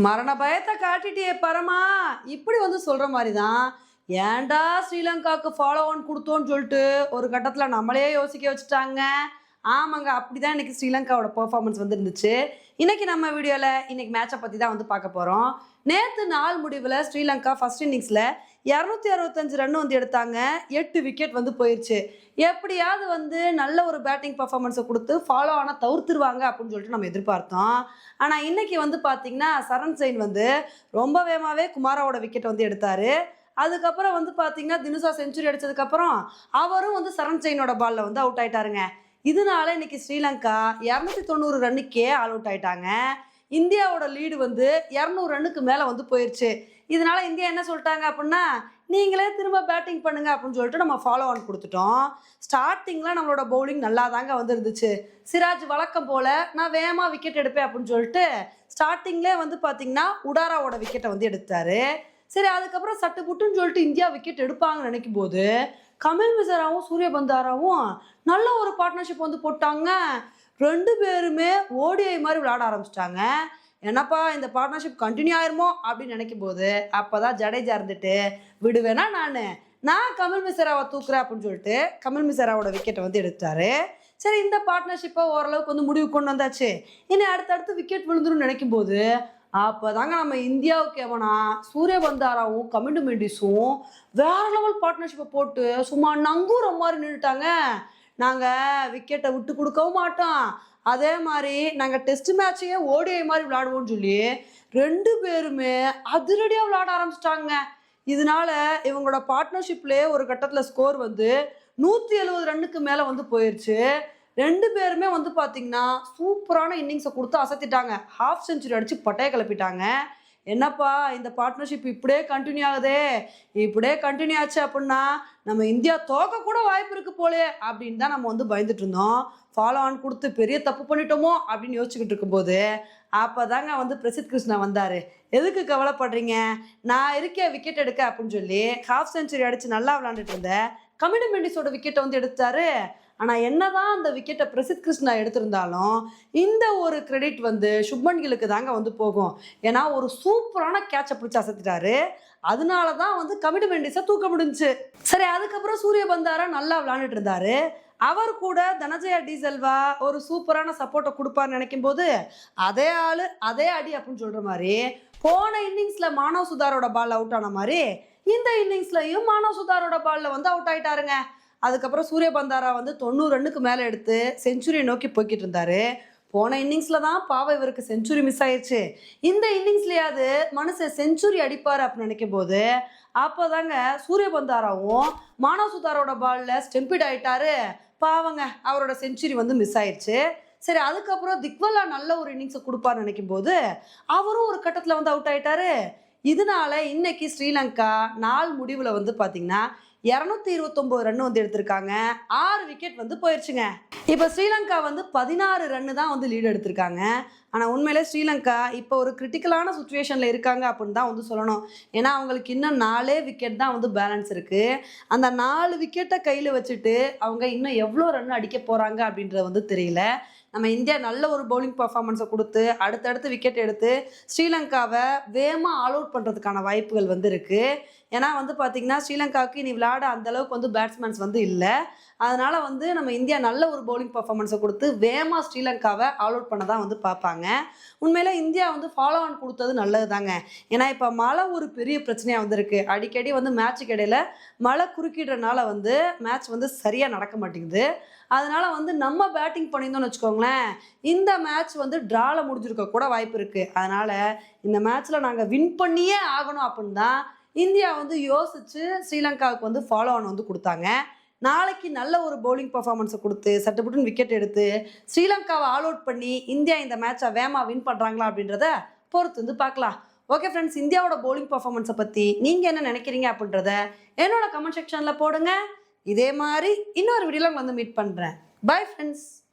மரண பயத்தை காட்டிட்டியே பரமா இப்படி சொல்ற மாதிரி தான். ஏன்டா ஸ்ரீலங்காவுக்கு ஃபாலோ ஆன் கொடுத்தோன்னு சொல்லிட்டு ஒரு கட்டத்தில் நம்மளே யோசிக்க வச்சுட்டாங்க. ஆமாங்க, அப்படிதான் இன்னைக்கு ஸ்ரீலங்காவோட பெர்ஃபார்மன்ஸ் இருந்துச்சு. இன்னைக்கு நம்ம வீடியோவில் இன்னைக்கு மேட்சை பற்றி தான் பார்க்க போகிறோம். நேற்று நாள் முடிவில் ஸ்ரீலங்கா ஃபர்ஸ்ட் இன்னிங்ஸில் 265 ரன் எடுத்தாங்க. 8 விக்கெட் போயிடுச்சு. எப்படியாவது நல்ல ஒரு பேட்டிங் பர்ஃபார்மன்ஸை கொடுத்து ஃபாலோ ஆனால் தவிர்த்துருவாங்க அப்படின்னு சொல்லிட்டு நம்ம எதிர்பார்த்தோம். ஆனால் இன்னைக்கு பார்த்தீங்கன்னா சரண் செயின் ரொம்ப வேகமாகவே குமாராவோட விக்கெட் எடுத்தார். அதுக்கப்புறம் பார்த்தீங்கன்னா தினுசா செஞ்சுரி அடித்ததுக்கப்புறம் அவரும் சரண் செயினோட பாலில் அவுட் ஆயிட்டாருங்க. இதனால இன்னைக்கு ஸ்ரீலங்கா 290 ரன்னுக்கே ஆல் அவுட் ஆயிட்டாங்க. இந்தியாவோட லீடு 200 ரன்னுக்கு மேலே போயிடுச்சு. இதனால இந்தியா என்ன சொல்லிட்டாங்க அப்படின்னா, நீங்களே திரும்ப பேட்டிங் பண்ணுங்க அப்படின்னு சொல்லிட்டு நம்ம ஃபாலோ ஆன் கொடுத்துட்டோம். ஸ்டார்டிங்கில் நம்மளோட பவுலிங் நல்லா தாங்க இருந்துச்சு. சிராஜ் வழக்கம் போல் நான் வேகமாக விக்கெட் எடுப்பேன் அப்படின்னு சொல்லிட்டு ஸ்டார்டிங்லேயே பார்த்தீங்கன்னா உடாராவோட விக்கெட்டை எடுத்தாரு. சரி, அதுக்கப்புறம் சட்டு புட்டுன்னு சொல்லிட்டு இந்தியா விக்கெட் எடுப்பாங்கன்னு நினைக்கும் போது கமல் மிசராவும் சூரிய பந்தாராவும் நல்ல ஒரு பார்ட்னர்ஷிப் போட்டாங்க. 2 பேருமே ஓடிஐ மாதிரி விளையாட ஆரம்பிச்சிட்டாங்க. என்னப்பா இந்த பார்ட்னர்ஷிப் கண்டினியூ ஆயிருமோ அப்படின்னு நினைக்கும் போது அப்போதான் ஜடேஜா விடுவேனா நான் கமல் மிசராவை தூக்குறேன் அப்படின்னு சொல்லிட்டு கமல் மிசராவோட விக்கெட்டை எடுத்தாரு. சரி, இந்த பார்ட்னர்ஷிப்பை ஓரளவுக்கு முடிவு கொண்டு வந்தாச்சு. இனி அடுத்தடுத்து விக்கெட் விழுந்துரும் நினைக்கும் போது அப்போதாங்க நம்ம இந்தியாவுக்கு எவனா சூரிய பந்தாராவும் கமிண்டு மெண்டிஸும் வேற லெவல் பார்ட்னர்ஷிப்பை போட்டு சும்மா நங்கூர மாதிரி நின்றுட்டாங்க. நாங்கள் விக்கெட்டை விட்டு கொடுக்கவும் மாட்டோம், அதே மாதிரி நாங்கள் டெஸ்ட் மேட்சையே ஓடிஐ மாதிரி விளையாடுவோம்னு சொல்லி 2 பேருமே அதிரடியாக விளையாட ஆரம்பிச்சிட்டாங்க. இதனால இவங்களோட பார்ட்னர்ஷிப்லேயே ஒரு கட்டத்தில் ஸ்கோர் 170 ரன்னுக்கு மேலே போயிடுச்சு. 2 பேருமே பார்த்தீங்கன்னா சூப்பரான இன்னிங்ஸை கொடுத்து அசத்திட்டாங்க. ஹாஃப் செஞ்சுரி அடித்து பட்டையை கிளப்பிட்டாங்க. என்னப்பா இந்த பார்ட்னர்ஷிப் இப்படியே கண்டினியூ ஆகுதே, இப்படியே கண்டினியூ ஆச்சு அப்படின்னா நம்ம இந்தியா தோக்க கூட வாய்ப்பு இருக்கு போலே அப்படின்னு தான் நம்ம பயந்துட்டு இருந்தோம். ஃபாலோ ஆன் கொடுத்து பெரிய தப்பு பண்ணிட்டோமோ அப்படின்னு யோசிச்சுக்கிட்டு இருக்கும்போது அப்போதாங்க பிரசித் கிருஷ்ணா வந்தார். எதுக்கு கவலைப்படுறீங்க, நான் இருக்கேன் விக்கெட் எடுக்க அப்படின்னு சொல்லி ஹாஃப் செஞ்சுரி அடித்து நல்லா விளாண்டுட்டு இருந்த கமிடி மெண்டிஸோட விக்கெட்டை எடுத்தாரு. ஆனால் என்னதான் அந்த விக்கெட்டை பிரசித் கிருஷ்ணா எடுத்திருந்தாலும் இந்த ஒரு கிரெடிட் சுப்மன் கில்லுக்கு தாங்க போகும். ஏன்னா ஒரு சூப்பரான கேட்சை பிடிச்சி அசத்திட்டாரு. அதனால தான் கமிடி மெண்டிஸை தூக்க முடிஞ்சுச்சு. சரி, அதுக்கப்புறம் சூரிய பந்தாரா நல்லா விளையாண்டுட்டு இருந்தாரு. அவர் கூட தனஜயா டி செல்வா ஒரு சூப்பரான சப்போர்ட்டை கொடுப்பார்னு நினைக்கும் போது அதே ஆளு அதே அடி அப்படின்னு சொல்ற மாதிரி போன இன்னிங்ஸ்ல மானவ் சுதாரோட பால் அவுட் ஆன மாதிரி இந்த இன்னிங்ஸ்லயும் மானவ் சுதாரோட பால்ல அவுட் ஆயிட்டாருங்க. அதுக்கப்புறம் சூரிய பந்தாரா 90 ரன்னுக்கு மேலே எடுத்து செஞ்சுரியை நோக்கி போய்கிட்டு இருந்தாரு. போன இன்னிங்ஸில் தான் பாவம் இவருக்கு செஞ்சுரி மிஸ் ஆயிடுச்சு. இந்த இன்னிங்ஸ்லையாவது மனுஷன் செஞ்சுரி அடிப்பார் அப்படின்னு நினைக்கும் போது அப்போதாங்க சூரிய பந்தாராவும் மானவ் சுதாரோட பாலில் ஸ்டெம்பிட் ஆயிட்டாரு. பாவங்க, அவரோட செஞ்சுரி மிஸ் ஆயிடுச்சு. சரி, அதுக்கப்புறம் திக்வல்லா நல்ல ஒரு இன்னிங்ஸை கொடுப்பார்னு நினைக்கும் போது அவரும் ஒரு கட்டத்தில் அவுட் ஆயிட்டாரு. இதனால இன்னைக்கு ஸ்ரீலங்கா நாள் முடிவில் பார்த்தீங்கன்னா 229 ரன் எடுத்திருக்காங்க. 6 விக்கெட் போயிடுச்சுங்க. இப்போ ஸ்ரீலங்கா 16 ரன்னு தான் லீடு எடுத்திருக்காங்க. ஆனால் உண்மையிலே ஸ்ரீலங்கா இப்போ ஒரு கிரிட்டிக்கலான சுச்சுவேஷனில் இருக்காங்க அப்படின்னு தான் சொல்லணும். ஏன்னா அவங்களுக்கு இன்னும் 4 விக்கெட் தான் பேலன்ஸ் இருக்குது. அந்த 4 விக்கெட்டை கையில் வச்சுட்டு அவங்க இன்னும் எவ்வளோ ரன் அடிக்க போகிறாங்க அப்படின்றது தெரியல. நம்ம இந்தியா நல்ல ஒரு பவுலிங் பர்ஃபார்மன்ஸை கொடுத்து அடுத்தடுத்து விக்கெட் எடுத்து ஸ்ரீலங்காவை வேகமாக ஆல் அவுட் பண்ணுறதுக்கான வாய்ப்புகள் இருக்குது. ஏன்னா பார்த்தீங்கன்னா ஸ்ரீலங்காவுக்கு இனி விளையாட அந்தளவுக்கு பேட்ஸ்மேன்ஸ் இல்லை. அதனால் நம்ம இந்தியா நல்ல ஒரு பவுலிங் பர்ஃபார்மன்ஸை கொடுத்து வேகமாக ஸ்ரீலங்காவை ஆல் அவுட் பண்ண தான் பார்ப்பாங்க. உண்மையில இந்தியா ஃபாலோ ஆன் கொடுத்தது நல்லது தாங்க. ஏன்னா இப்போ மழை ஒரு பெரிய பிரச்சனையாக வந்திருக்கு. அடிக்கடி மேட்சுக்கு இடையில மழை குறுக்கிடுறதுனால மேட்ச் சரியாக நடக்க மாட்டேங்குது. அதனால் நம்ம பேட்டிங் பண்ணியிருந்தோம்னு வச்சுக்கோங்களேன், இந்த மேட்ச் ட்ரால முடிஞ்சிருக்க கூட வாய்ப்பு இருக்குது. அதனால் இந்த மேட்ச்சில் நாங்கள் வின் பண்ணியே ஆகணும் அப்படின்னு தான் இந்தியா யோசித்து ஸ்ரீலங்காவுக்கு ஃபாலோ ஆன் கொடுத்தாங்க. நாளைக்கு நல்ல ஒரு பவுலிங் பர்ஃபார்மன்ஸை கொடுத்து சட்டுப்புட்டுன்னு விக்கெட் எடுத்து ஸ்ரீலங்காவை ஆல் அவுட் பண்ணி இந்தியா இந்த மேட்சை வேகமாக வின் பண்ணுறாங்களா அப்படின்றத பொறுத்து பார்க்கலாம். ஓகே ஃப்ரெண்ட்ஸ், இந்தியாவோட பவுலிங் பர்ஃபார்மன்ஸை பற்றி நீங்கள் என்ன நினைக்கிறீங்க அப்படின்றத என்னோட கமெண்ட் செக்ஷனில் போடுங்க. இதே மாதிரி இன்னொரு வீடியோவில் மீட் பண்ணுறேன். Bye friends.